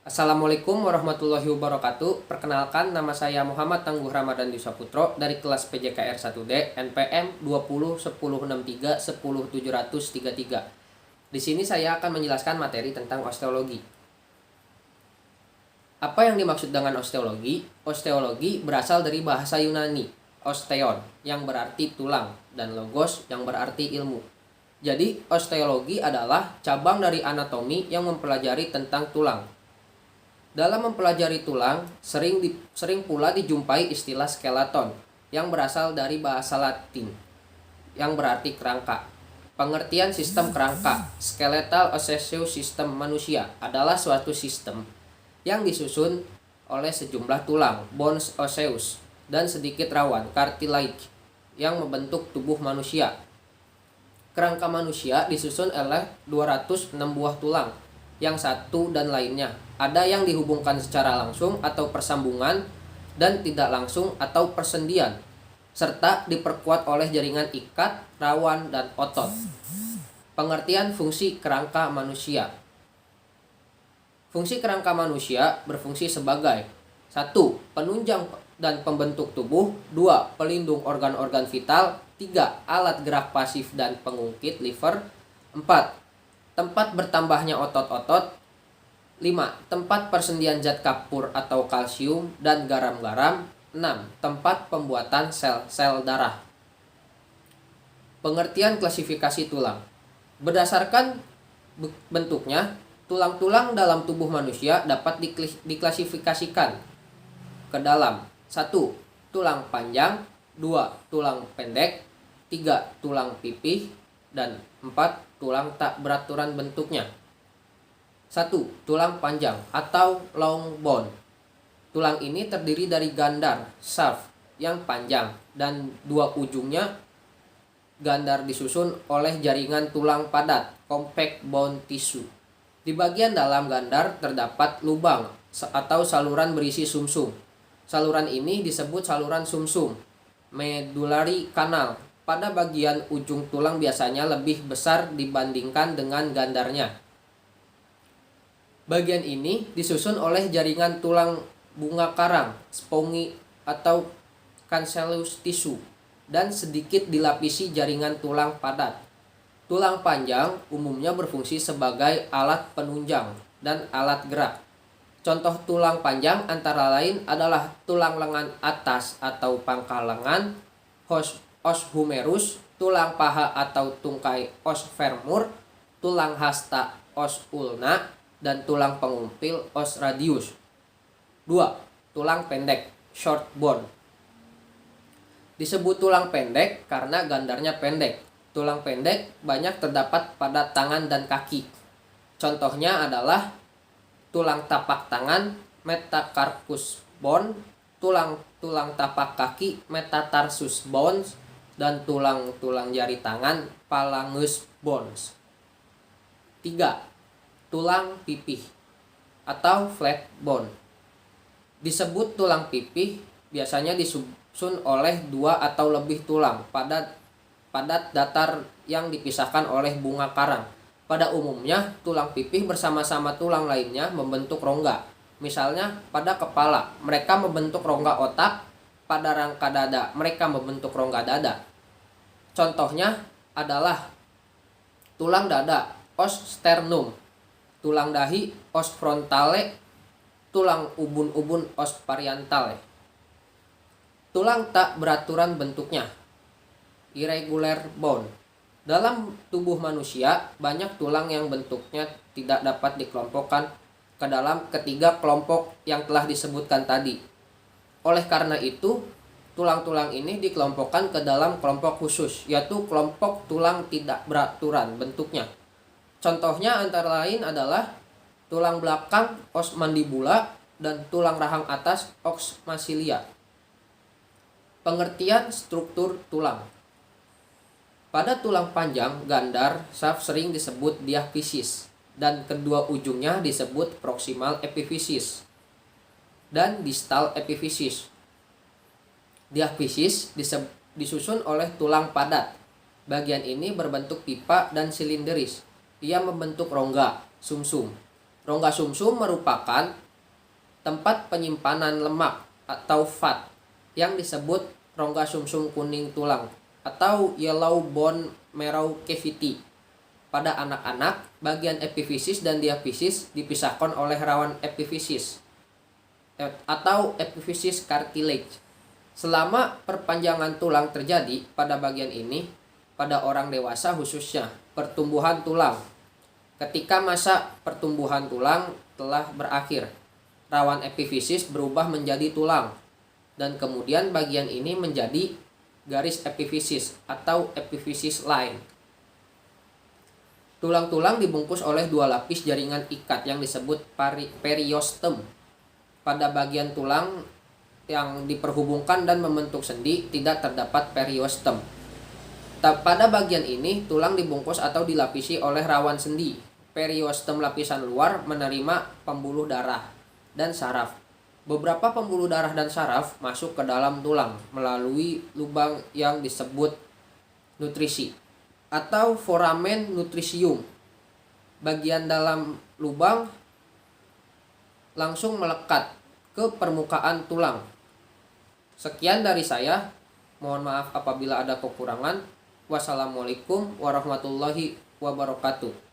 Assalamualaikum warahmatullahi wabarakatuh. Perkenalkan, nama saya Muhammad Tangguh Ramadan Disaputro dari kelas PJKR 1D NPM 201063 Di sini saya akan menjelaskan materi tentang osteologi. Apa yang dimaksud dengan osteologi? Osteologi berasal dari bahasa Yunani, osteon, yang berarti tulang, dan logos, yang berarti ilmu. Jadi, osteologi adalah cabang dari anatomi yang mempelajari tentang tulang. Dalam mempelajari tulang, sering pula dijumpai istilah skeleton yang berasal dari bahasa Latin yang berarti kerangka. Pengertian sistem kerangka, skeletal osseous system manusia adalah suatu sistem yang disusun oleh sejumlah tulang, bones osseous, dan sedikit rawan, cartilage, yang membentuk tubuh manusia. Kerangka manusia disusun oleh 206 buah tulang, yang satu dan lainnya. Ada yang dihubungkan secara langsung atau persambungan, dan tidak langsung atau persendian, serta diperkuat oleh jaringan ikat, rawan, dan otot. Pengertian fungsi kerangka manusia. Fungsi kerangka manusia berfungsi sebagai 1. Penunjang dan pembentuk tubuh. 2. Pelindung organ-organ vital. 3. Alat gerak pasif dan pengungkit liver. 4. Tempat bertambahnya otot-otot. 5. Tempat persendian zat kapur atau kalsium dan garam-garam. 6. Tempat pembuatan sel-sel darah. Pengertian klasifikasi tulang. Berdasarkan bentuknya, tulang-tulang dalam tubuh manusia dapat diklasifikasikan ke dalam 1. Tulang panjang. 2. Tulang pendek. 3. Tulang pipih. Dan 4. Tulang tak beraturan bentuknya. 1. Tulang panjang atau long bone. Tulang ini terdiri dari gandar, shaft, yang panjang, dan dua ujungnya. Gandar disusun oleh jaringan tulang padat, compact bone tissue. Di bagian dalam gandar terdapat lubang atau saluran berisi sumsum. Saluran ini disebut saluran sumsum, medullary canal. Pada bagian ujung tulang biasanya lebih besar dibandingkan dengan gandarnya. Bagian ini disusun oleh jaringan tulang bunga karang, spongy atau cancellous tissue, dan sedikit dilapisi jaringan tulang padat. Tulang panjang umumnya berfungsi sebagai alat penunjang dan alat gerak. Contoh tulang panjang antara lain adalah tulang lengan atas atau pangkal lengan, os humerus, tulang paha atau tungkai os femur, tulang hasta os ulna, dan tulang pengumpil os radius. 2. Tulang pendek, short bone. Disebut tulang pendek karena gandarnya pendek. Tulang pendek banyak terdapat pada tangan dan kaki. Contohnya adalah tulang tapak tangan, metacarpus bone, tulang tapak kaki, metatarsus bones, dan tulang jari tangan, phalanges bones. 3. Tulang pipih atau flat bone. Disebut tulang pipih biasanya disusun oleh 2 atau lebih tulang padat datar yang dipisahkan oleh bunga karang. Pada umumnya, tulang pipih bersama-sama tulang lainnya membentuk rongga. Misalnya, pada kepala, mereka membentuk rongga otak. Pada rangka dada, mereka membentuk rongga dada. Contohnya adalah tulang dada, os sternum, tulang dahi, os frontale, tulang ubun-ubun, os parietale. Tulang tak beraturan bentuknya, irregular bone. Dalam tubuh manusia, banyak tulang yang bentuknya tidak dapat dikelompokkan ke dalam ketiga kelompok yang telah disebutkan tadi. Oleh karena itu, tulang-tulang ini dikelompokkan ke dalam kelompok khusus, yaitu kelompok tulang tidak beraturan bentuknya. Contohnya antara lain adalah tulang belakang, os mandibula, dan tulang rahang atas, os maxilia. Pengertian struktur tulang. Pada tulang panjang, gandar, shaft sering disebut diaphysis, dan kedua ujungnya disebut proximal epiphysis dan distal epiphysis. Diaphysis disusun oleh tulang padat. Bagian ini berbentuk pipa dan silinderis. Ia membentuk rongga, sumsum. Rongga sumsum merupakan tempat penyimpanan lemak atau fat yang disebut rongga sumsum kuning tulang atau yellow bone marrow cavity. Pada anak-anak, bagian epifisis dan diafisis dipisahkan oleh rawan epifisis atau epifisis cartilage. Selama perpanjangan tulang terjadi pada bagian ini, pada orang dewasa khususnya, pertumbuhan tulang. Ketika masa pertumbuhan tulang telah berakhir, rawan epifisis berubah menjadi tulang, dan kemudian bagian ini menjadi garis epifisis atau epifisis line. Tulang-tulang dibungkus oleh dua lapis jaringan ikat yang disebut periostem. Pada bagian tulang yang diperhubungkan dan membentuk sendi tidak terdapat periostem. Pada bagian ini, tulang dibungkus atau dilapisi oleh rawan sendi. Periostem lapisan luar menerima pembuluh darah dan saraf. Beberapa pembuluh darah dan saraf masuk ke dalam tulang melalui lubang yang disebut nutrisi atau foramen nutrisium. Bagian dalam lubang langsung melekat ke permukaan tulang. Sekian dari saya. Mohon maaf apabila ada kekurangan. Wassalamualaikum warahmatullahi wabarakatuh.